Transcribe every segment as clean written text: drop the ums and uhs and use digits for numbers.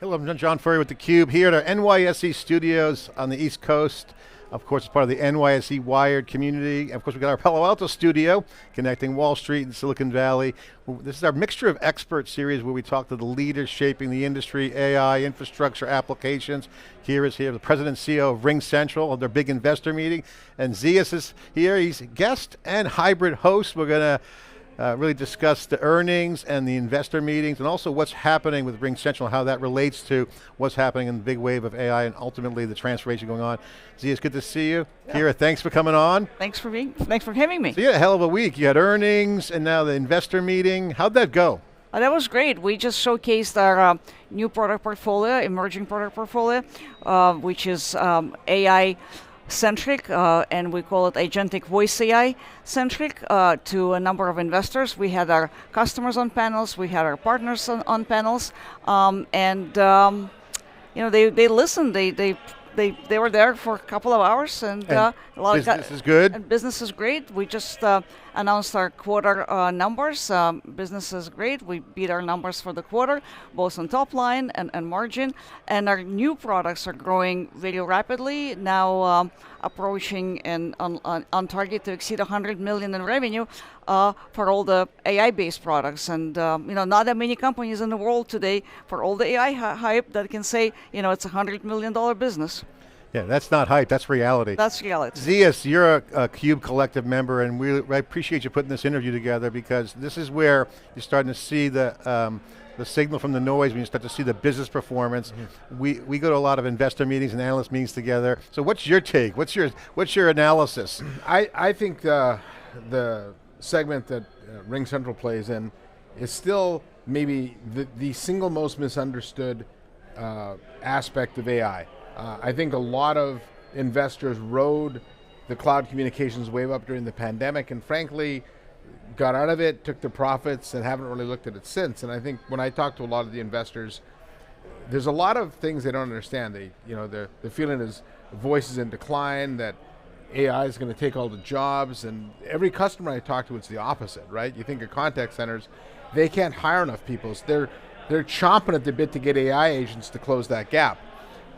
Hello, I'm John Furrier with theCUBE here at our NYSE studios on the East Coast. Of course, it's part of the NYSE Wired community. Of course, we've got our Palo Alto studio, connecting Wall Street and Silicon Valley. This is our Mixture of Experts series where we talk to the leaders shaping the industry, AI, infrastructure, applications. Here is the President and CEO of RingCentral, of their big investor meeting. And Zeus is here, he's guest and hybrid host. We're going to really discuss the earnings and the investor meetings and also what's happening with RingCentral, how that relates to what's happening in the big wave of AI and ultimately the transformation going on. Zeus, good to see you. Yeah. Kira, thanks for coming on. Thanks for having me. So you had a hell of a week. You had earnings and now the investor meeting. How'd that go? That was great. We just showcased our new product portfolio, emerging product portfolio, which is AI centric, and we call it agentic voice AI centric to a number of investors. We had our customers on panels, we had our partners on panels, and you know, they listened. They were there for a couple of hours, and a lot business is good. And business is great. We just announced our quarter numbers. Business is great. We beat our numbers for the quarter, both on top line and margin. And our new products are growing very rapidly, now approaching and on target to exceed 100 million in revenue for all the AI-based products. And you know, not that many companies in the world today, for all the AI hype, that can say, you know, it's a $100 million business. Yeah, that's not hype, that's reality. That's reality. Zeus, you're a CUBE Collective member, and I appreciate you putting this interview together because this is where you're starting to see the signal from the noise when you start to see the business performance. Mm-hmm. We go to a lot of investor meetings and analyst meetings together. So what's your take? What's your analysis? I think the segment that RingCentral plays in is still maybe the single most misunderstood aspect of AI. I think a lot of investors rode the cloud communications wave up during the pandemic and frankly got out of it, took the profits, and haven't really looked at it since. And I think when I talk to a lot of the investors, there's a lot of things they don't understand. The feeling is voice is in decline, that AI is going to take all the jobs, and every customer I talk to, it's the opposite, right? You think of contact centers, they can't hire enough people. So they're chomping at the bit to get AI agents to close that gap.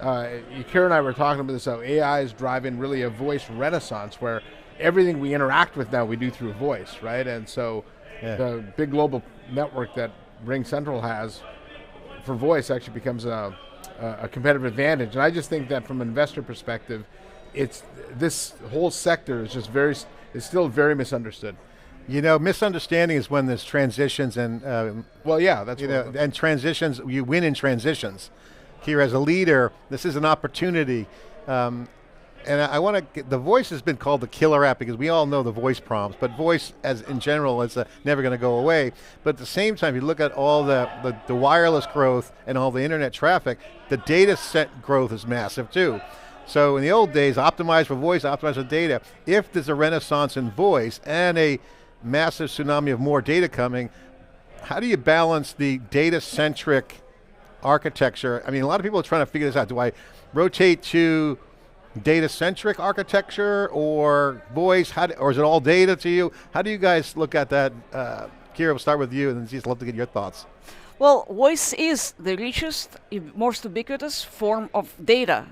Kira and I were talking about this, how AI is driving really a voice renaissance where everything we interact with now we do through voice, right? And so the big global network that RingCentral has for voice actually becomes a competitive advantage. And I just think that from an investor perspective, this whole sector is just it's still very misunderstood. You know, misunderstanding is when there's transitions and well, yeah, that's and transitions. You win in transitions. Here, as a leader, this is an opportunity, and I want to. The voice has been called the killer app because we all know the voice prompts, but voice, as in general, is never going to go away. But at the same time, you look at all the wireless growth and all the internet traffic, the data set growth is massive too. So in the old days, optimize for voice, optimize for data. If there's a renaissance in voice and a massive tsunami of more data coming, how do you balance the data-centric architecture? I mean, a lot of people are trying to figure this out. Do I rotate to data-centric architecture or voice? Or is it all data to you? How do you guys look at that? Kira, we'll start with you, and then just love to get your thoughts. Well, voice is the richest, most ubiquitous form of data.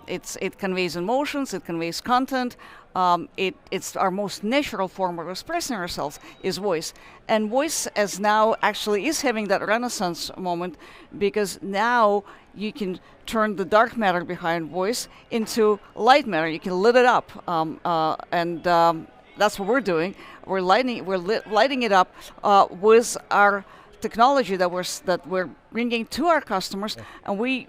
It conveys emotions, it conveys content. It's our most natural form of expressing ourselves is voice. And voice as now actually is having that renaissance moment because now you can turn the dark matter behind voice into light matter. You can lit it up. And that's what we're doing. We're lighting it up with our technology that we're bringing to our customers, and we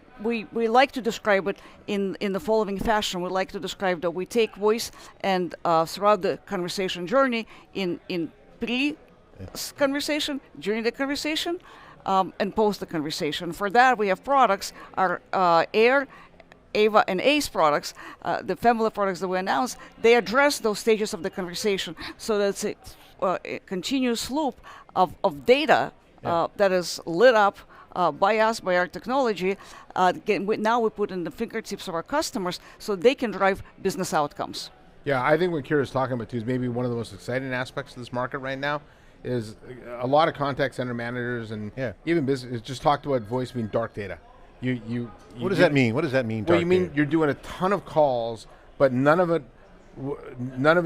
like to describe it in the following fashion. We like to describe that we take voice and throughout the conversation journey in pre-conversation, during the conversation, and post the conversation. For that, we have products, our AIR, AVA, and ACE products, the family of products that we announced. They address those stages of the conversation, so that it's a continuous loop of data that is lit up by us, by our technology. Now we put in the fingertips of our customers so they can drive business outcomes. Yeah, I think what Kira's talking about too is maybe one of the most exciting aspects of this market right now is a lot of contact center managers and even business just talked about voice being dark data. What does that mean? What does that mean? Well, you mean you're doing a ton of calls, but none of it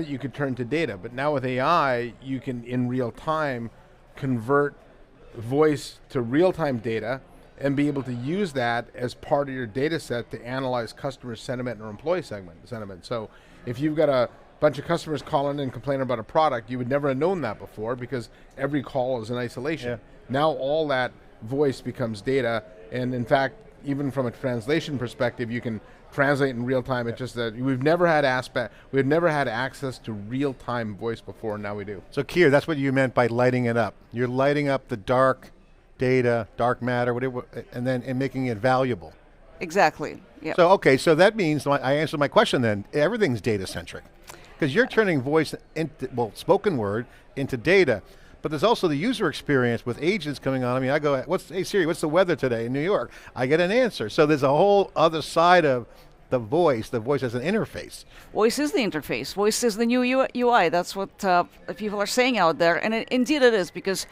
you could turn to data. But now with AI, you can in real time convert voice to real-time data and be able to use that as part of your data set to analyze customer sentiment or employee sentiment. So if you've got a bunch of customers calling and complaining about a product, you would never have known that before because every call is in isolation. Yeah. Now all that voice becomes data, and in fact, even from a translation perspective, you can translate in real time. It's just that we've never had access to real-time voice before, and now we do. So Keir, that's what you meant by lighting it up. You're lighting up the dark data, dark matter, whatever, and making it valuable. Exactly. Yeah. So okay, so that means I answered my question then. Everything's data centric, because you're turning voice into, well, spoken word into data. But there's also the user experience with agents coming on. I mean, I go, hey Siri, what's the weather today in New York? I get an answer. So there's a whole other side of the voice as an interface. Voice is the interface. Voice is the new UI. That's what people are saying out there. And indeed it is, because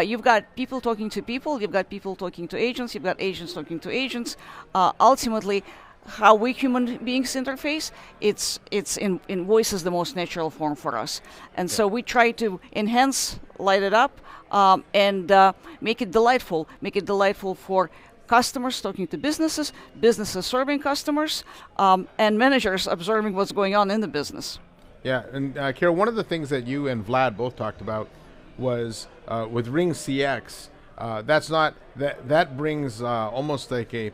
you've got people talking to people, you've got people talking to agents, you've got agents talking to agents. Ultimately, how we human beings interface, it's in voice is the most natural form for us. And so we try to enhance, light it up, and make it delightful for customers talking to businesses, businesses serving customers, and managers observing what's going on in the business. Yeah, and Kira, one of the things that you and Vlad both talked about was with RingCX. That brings almost like a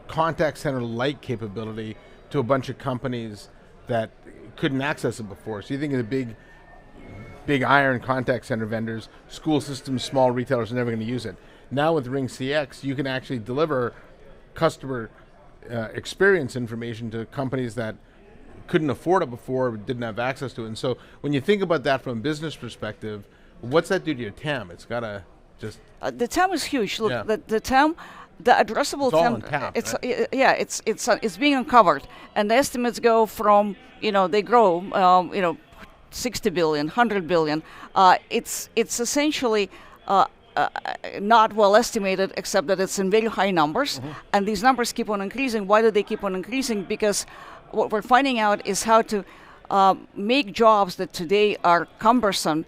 contact center-like capability to a bunch of companies that couldn't access it before. So you think of the big iron contact center vendors, school systems, small retailers are never going to use it. Now with RingCX, you can actually deliver customer experience information to companies that couldn't afford it before, didn't have access to it. And so when you think about that from a business perspective, what's that do to your TAM? It's got to just... the TAM is huge. Look, yeah. The TAM, the addressable TAM, it's being uncovered, and the estimates go from, they grow, 60 billion, 100 billion. It's essentially not well estimated, except that it's in very high numbers, and these numbers keep on increasing. Why do they keep on increasing? Because what we're finding out is how to make jobs that today are cumbersome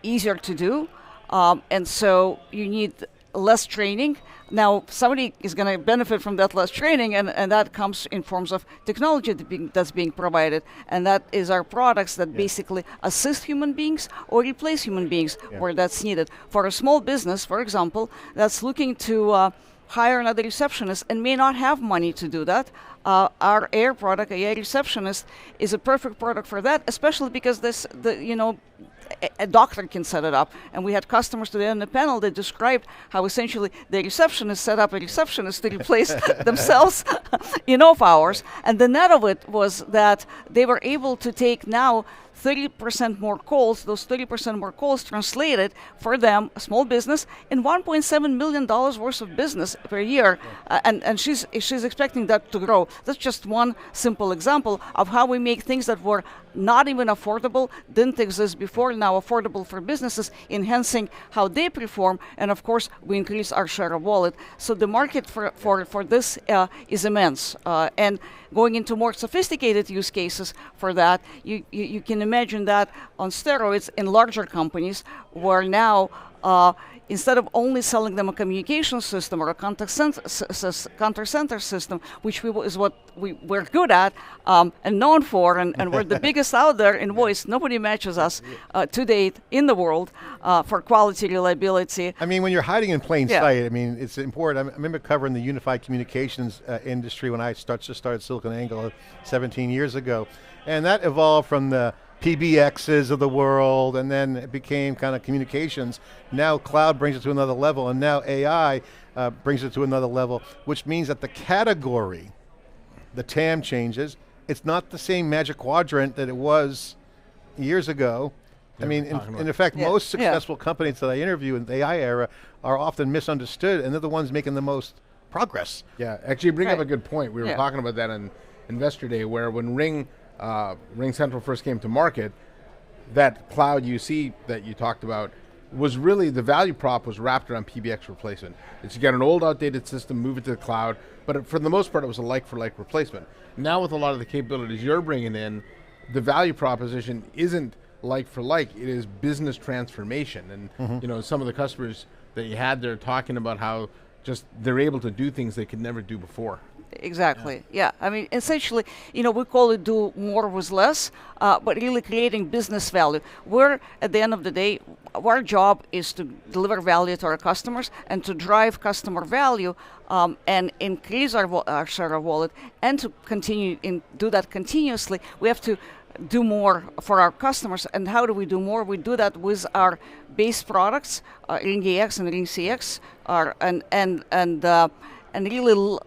easier to do, and so you need less training. Now, somebody is going to benefit from that less training, and that comes in forms of technology that's being provided, and that is our products that basically assist human beings or replace human beings where that's needed. For a small business, for example, that's looking to hire another receptionist and may not have money to do that, our AIR product, AI Receptionist, is a perfect product for that, especially because a doctor can set it up. And we had customers today on the panel that described how essentially the receptionist set up a receptionist to replace themselves in off hours. And the net of it was that they were able to take now 30% more calls, those 30% more calls translated for them, a small business, in $1.7 million worth of business per year. And she's expecting that to grow. That's just one simple example of how we make things that were not even affordable, didn't exist before, now affordable for businesses, enhancing how they perform, and of course we increase our share of wallet. So the market for this is immense. And going into more sophisticated use cases for that, you can imagine that on steroids in larger companies, where now instead of only selling them a communication system or a contact center system, which is what we're good at and known for, and we're the biggest out there in voice. Nobody matches us to date in the world for quality, reliability. I mean, when you're hiding in plain sight, I mean, it's important. I remember covering the unified communications industry when I started SiliconANGLE 17 years ago, and that evolved from the PBXs of the world, and then it became kind of communications. Now cloud brings it to another level, and now AI brings it to another level, which means that the category, the TAM changes. It's not the same magic quadrant that it was years ago. I mean, in fact, most successful companies that I interview in the AI era are often misunderstood, and they're the ones making the most progress. Yeah, actually you bring up a good point. We were talking about that on Investor Day, where when RingCentral first came to market, that cloud UC that you talked about was really, the value prop was wrapped around PBX replacement. It's you got an old outdated system, move it to the cloud, but for the most part it was a like-for-like replacement. Now with a lot of the capabilities you're bringing in, the value proposition isn't like-for-like, it is business transformation. And you know, some of the customers that you had there talking about how just they're able to do things they could never do before. Exactly. Yeah. I mean, essentially, you know, we call it do more with less, but really creating business value. We're, at the end of the day, our job is to deliver value to our customers and to drive customer value and increase our share of wallet, and to continue do that continuously. We have to do more for our customers. And how do we do more? We do that with our base products, RingEX and RingCX, and really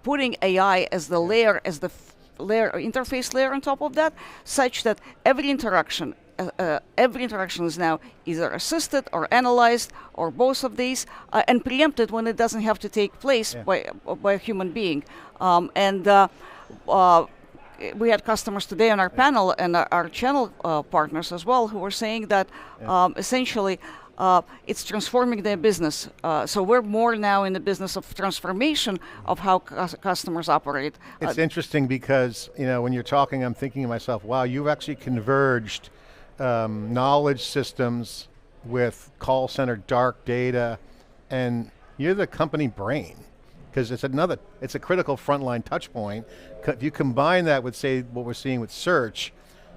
putting AI as the layer, interface layer on top of that, such that every interaction is now either assisted or analyzed or both of these, and preempted when it doesn't have to take place by a human being. We had customers today on our panel and our channel partners as well who were saying that essentially it's transforming their business. So we're more now in the business of transformation of how customers operate. It's interesting because, you know, when you're talking, I'm thinking to myself, wow, you've actually converged knowledge systems with call center dark data, and you're the company brain. Because it's a critical frontline touch point. If you combine that with, say, what we're seeing with search,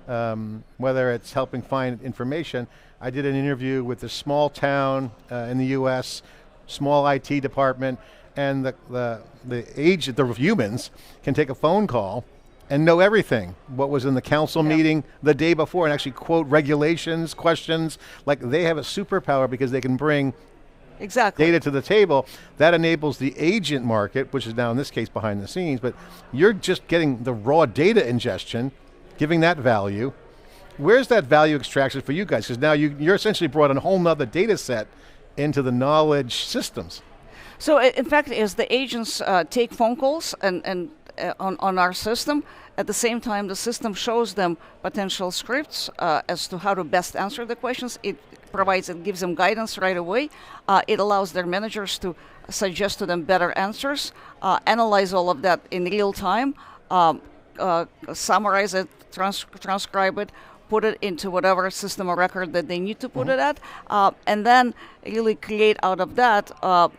whether it's helping find information. I did an interview with a small town in the US, small IT department, and the humans can take a phone call and know everything. What was in the council meeting the day before, and actually quote regulations, questions, like they have a superpower because they can bring data to the table. That enables the agent market, which is now in this case behind the scenes, but you're just getting the raw data ingestion, giving that value. Where's that value extraction for you guys? Because now you're essentially brought a whole nother data set into the knowledge systems. So in fact, as the agents take phone calls and on our system, at the same time the system shows them potential scripts as to how to best answer the questions. It gives them guidance right away. It allows their managers to suggest to them better answers, analyze all of that in real time, summarize it, transcribe it, put it into whatever system or record that they need to put it at, and then really create out of that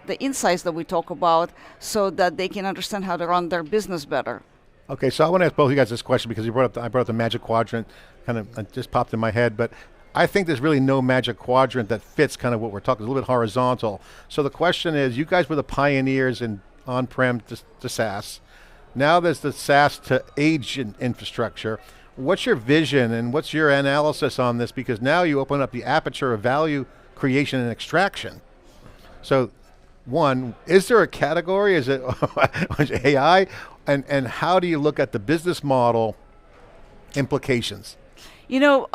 the insights that we talk about so that they can understand how to run their business better. Okay, so I want to ask both of you guys this question because I brought up the magic quadrant, kind of it just popped in my head, but I think there's really no magic quadrant that fits kind of what we're talking, a little bit horizontal. So the question is, you guys were the pioneers in on-prem to SaaS. Now there's the SaaS to agent infrastructure. What's your vision and what's your analysis on this? Because now you open up the aperture of value creation and extraction. So one, is there a category? Is it AI? And how do you look at the business model implications? You know,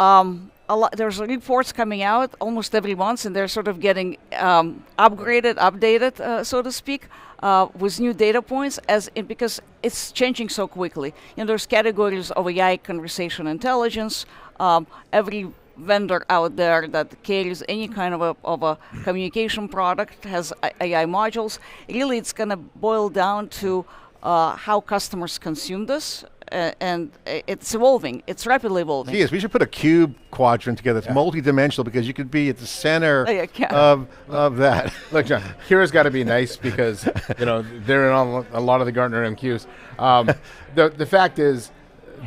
there's reports coming out almost every month, and they're sort of getting updated, so to speak, with new data points, because it's changing so quickly. You know, there's categories of AI conversation intelligence. Every vendor out there that carries any kind of a communication product has AI modules. Really, it's going to boil down to how customers consume this. And it's evolving. It's rapidly evolving. Yes, we should put a CUBE quadrant together. It's multi-dimensional because you could be at the center of that. Look, John, Kira's got to be nice because you know they're in a lot of the Gartner MQs. The fact is,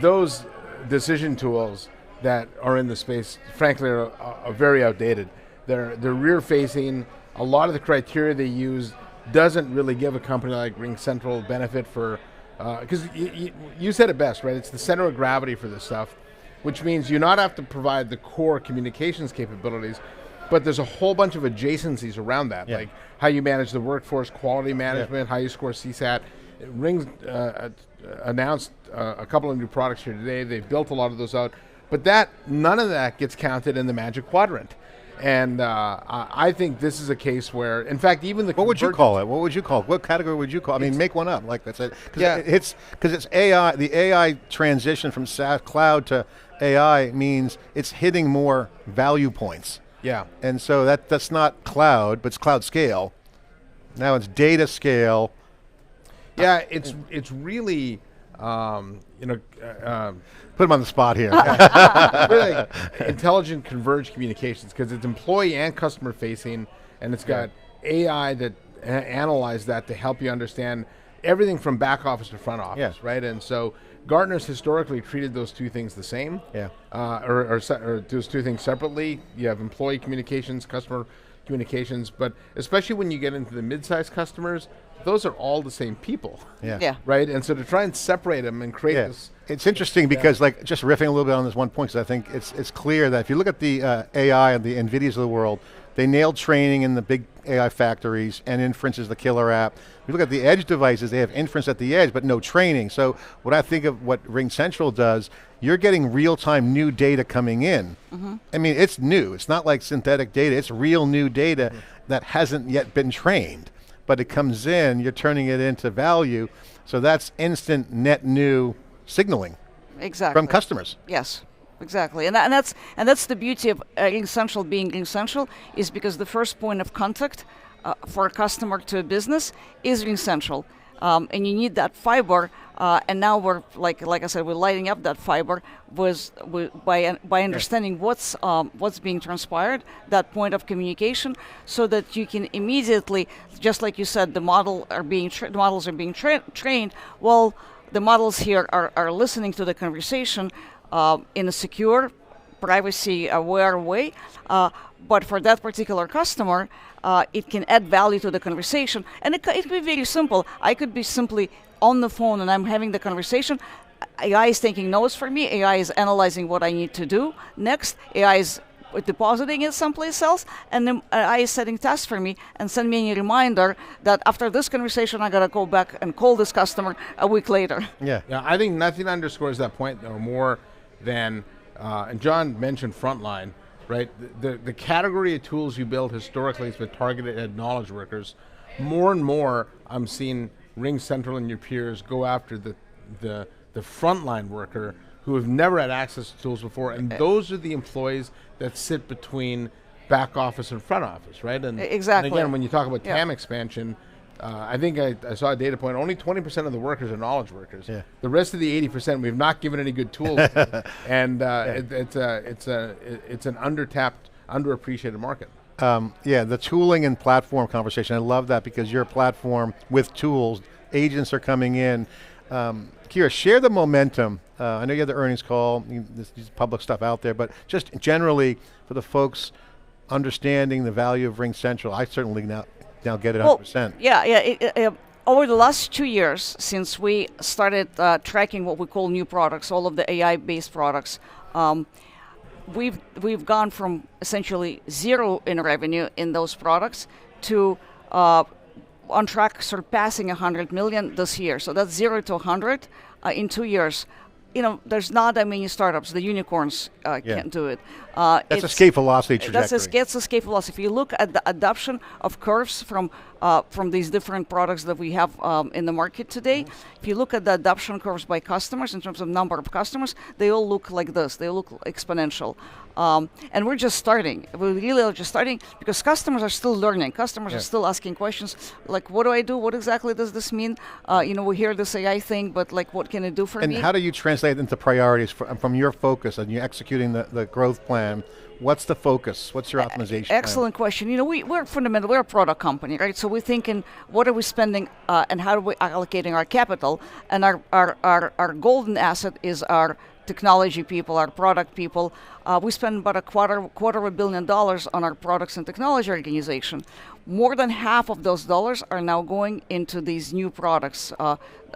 those decision tools that are in the space, frankly, are very outdated. They're rear-facing. A lot of the criteria they use doesn't really give a company like RingCentral benefit for. Because you said it best, right? It's the center of gravity for this stuff, which means you not have to provide the core communications capabilities, but there's a whole bunch of adjacencies around that, like how you manage the workforce, quality management, how you score CSAT. Ring announced a couple of new products here today. They've built a lot of those out, but none of that gets counted in the Magic Quadrant. And I think this is a case where, in fact, even the what would you call it? What would you call it? What category would you call it? I mean, make one up. Like that's it. Because it's AI. The AI transition from SaaS cloud to AI means it's hitting more value points. Yeah. And so that's not cloud, but it's cloud scale. Now it's data scale. Yeah, it's really, Put them on the spot here. really intelligent converged communications, because it's employee and customer facing, and it's got AI that analyze that to help you understand everything from back office to front office, right? And so Gartner's historically treated those two things the same, or those two things separately. You have employee communications, customer communications, but especially when you get into the mid-sized customers, those are all the same people, right? And so to try and separate them and create this. It's interesting because, like, just riffing a little bit on this one point, because I think it's clear that if you look at the AI and the NVIDIAs of the world, they nailed training in the big AI factories, and inference is the killer app. If you look at the edge devices, they have inference at the edge, but no training. So what I think of what RingCentral does, you're getting real-time new data coming in. I mean, it's new. It's not like synthetic data. It's real new data that hasn't yet been trained, but it comes in, you're turning it into value. So that's instant net new signaling from customers. Yes. Exactly, and that's the beauty of RingCentral being RingCentral, is because the first point of contact for a customer to a business is RingCentral, and you need that fiber. And now we're like I said, we're lighting up that fiber by understanding what's being transpired, that point of communication, so that you can immediately, just like you said, the models are being trained. Well, the models here are listening to the conversation. In a secure, privacy-aware way, but for that particular customer, it can add value to the conversation, and it could be very simple. I could be simply on the phone and I'm having the conversation. AI is taking notes for me. AI is analyzing what I need to do next. AI is depositing it someplace else, and then AI is setting tasks for me and send me a reminder that after this conversation, I gotta go back and call this customer a week later. Yeah, I think nothing underscores that point or more than, and John mentioned frontline, right? The category of tools you build historically has been targeted at knowledge workers. More and more, I'm seeing RingCentral and your peers go after the frontline worker who have never had access to tools before, and those are the employees that sit between back office and front office, right? And exactly. And again, when you talk about TAM expansion, I think I saw a data point, only 20% of the workers are knowledge workers. The rest of the 80%, we've not given any good tools. And it's an undertapped, underappreciated market. The tooling and platform conversation, I love that, because your platform with tools, agents are coming in. Kira, share the momentum. I know you had the earnings call, there's public stuff out there, but just generally for the folks understanding the value of RingCentral, I certainly now get it 100%. Over the last 2 years, since we started tracking what we call new products, all of the AI-based products, we've gone from essentially zero in revenue in those products to on track surpassing 100 million this year. So that's 0 to 100 in 2 years. There's not that many startups. The unicorns can't do it. That's escape velocity trajectory. That's escape velocity. If you look at the adoption of curves from these different products that we have in the market today, if you look at the adoption curves by customers in terms of number of customers, they all look like this. They look exponential. And we're just starting. We really are just starting because customers are still learning. Customers are still asking questions like, what do I do? What exactly does this mean? We hear this AI thing, but like, what can it do for me? And how do you translate into priorities from your focus and you executing the growth plan? What's the focus? What's your optimization Excellent plan? question. We're a product company, right? So we're thinking, what are we spending and how are we allocating our capital? And our golden asset is our technology people, our product people. We spend about a quarter of $1 billion on our products and technology organization. More than half of those dollars are now going into these new products.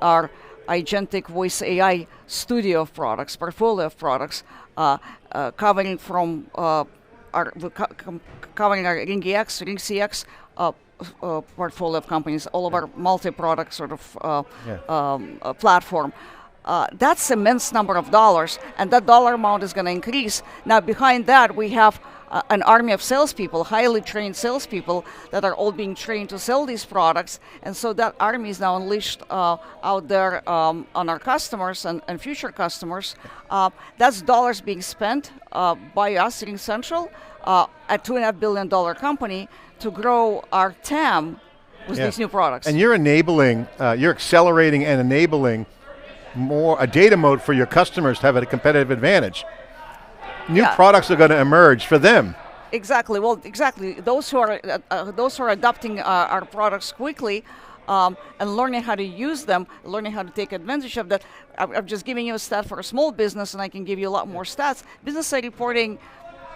Our agentic voice AI studio of products, portfolio of products, covering from our RingEX, RingCX portfolio of companies, all of our multi-product sort of platform. That's immense number of dollars, and that dollar amount is going to increase. Now, behind that, we have an army of salespeople, highly trained salespeople that are all being trained to sell these products. And so that army is now unleashed out there on our customers and future customers. That's dollars being spent by us, RingCentral, a $2.5 billion company, to grow our TAM with these new products. And you're enabling, you're accelerating and enabling a data mode for your customers to have a competitive advantage. New products are going to emerge for them. Exactly. Well, exactly. Those who are adopting our products quickly and learning how to use them, learning how to take advantage of that. I'm just giving you a stat for a small business, and I can give you a lot more stats. Businesses are reporting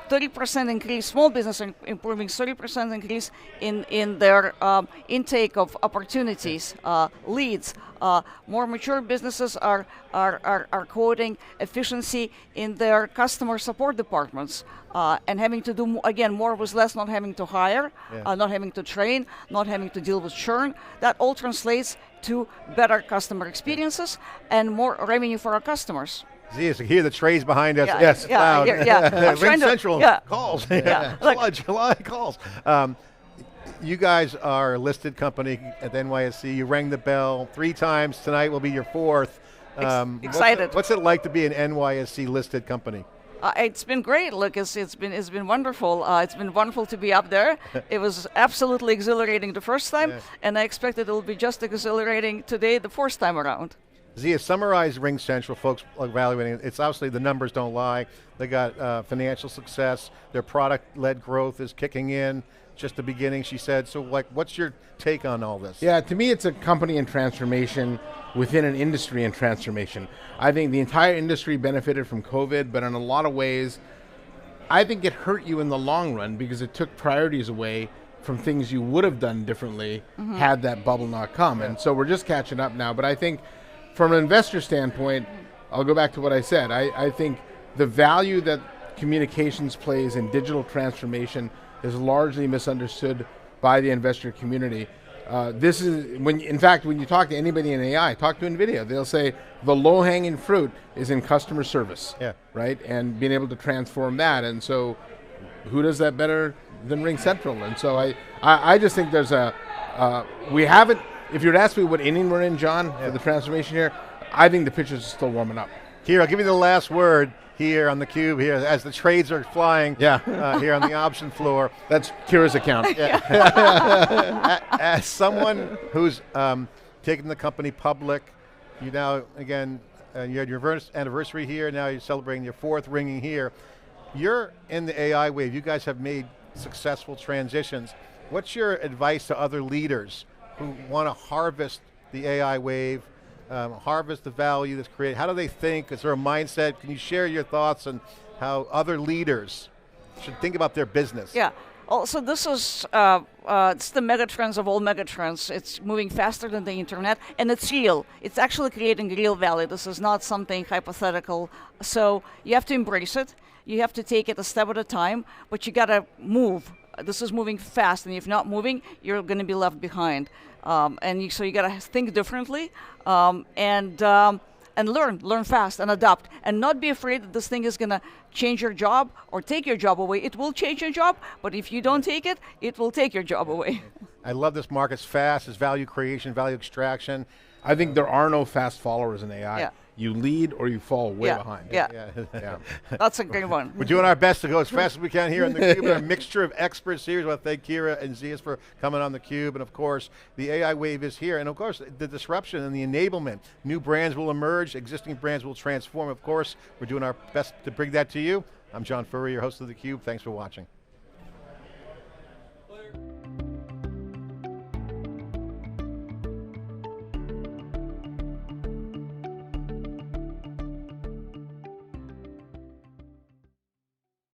30% increase, small business are improving 30% increase in their intake of opportunities, leads. More mature businesses are quoting efficiency in their customer support departments and having to do, again, more with less, not having to hire, not having to train, not having to deal with churn. That all translates to better customer experiences and more revenue for our customers. Zeus, hear the trays behind us. Yes, loud. RingCentral calls. July calls. You guys are a listed company at the NYSE. You rang the bell 3 times. Tonight will be your 4th. Excited. What's it like to be an NYSE listed company? It's been great, Lucas. It's been wonderful. It's been wonderful to be up there. It was absolutely exhilarating the first time, and I expect it will be just exhilarating today, the 4th time around. Zia, summarize RingCentral, folks evaluating it. It's obviously the numbers don't lie. They got financial success. Their product-led growth is kicking in. Just the beginning, she said. So, what's your take on all this? Yeah, to me, it's a company in transformation within an industry in transformation. I think the entire industry benefited from COVID, but in a lot of ways, I think it hurt you in the long run because it took priorities away from things you would have done differently had that bubble not come. And so we're just catching up now. But I think from an investor standpoint, I'll go back to what I said. I think the value that communications plays in digital transformation is largely misunderstood by the investor community. This is in fact, when you talk to anybody in AI, talk to NVIDIA, they'll say the low-hanging fruit is in customer service, right? And being able to transform that. And so, who does that better than RingCentral? And so I just think there's we haven't. If you were to ask me what inning we're in, John, for the transformation here, I think the pitchers are still warming up. Kira, I'll give you the last word here on theCUBE here as the trades are flying here on the option floor. That's Kira's account. As someone who's taken the company public, you now, again, you had your anniversary here, now you're celebrating your 4th ringing here. You're in the AI wave. You guys have made successful transitions. What's your advice to other leaders who want to harvest the AI wave, harvest the value that's created? How do they think? Is there a mindset? Can you share your thoughts on how other leaders should think about their business? Yeah. Also, this is it's the megatrends of all megatrends. It's moving faster than the internet, and it's real. It's actually creating real value. This is not something hypothetical. So you have to embrace it. You have to take it a step at a time, but you got to move. This is moving fast, and if not moving, you're going to be left behind. So you got to think differently and learn fast and adapt, and not be afraid that this thing is going to change your job or take your job away. It will change your job, but if you don't take it, it will take your job away. I love this market. It's fast. It's value creation, value extraction. I think there are no fast followers in AI. You lead or you fall way behind. That's a great one. We're doing our best to go as fast as we can here on theCUBE. A mixture of experts here. I want to thank Kira and Zeus for coming on theCUBE. And of course, the AI wave is here. And of course, the disruption and the enablement. New brands will emerge. Existing brands will transform. Of course, we're doing our best to bring that to you. I'm John Furrier, your host of theCUBE. Thanks for watching.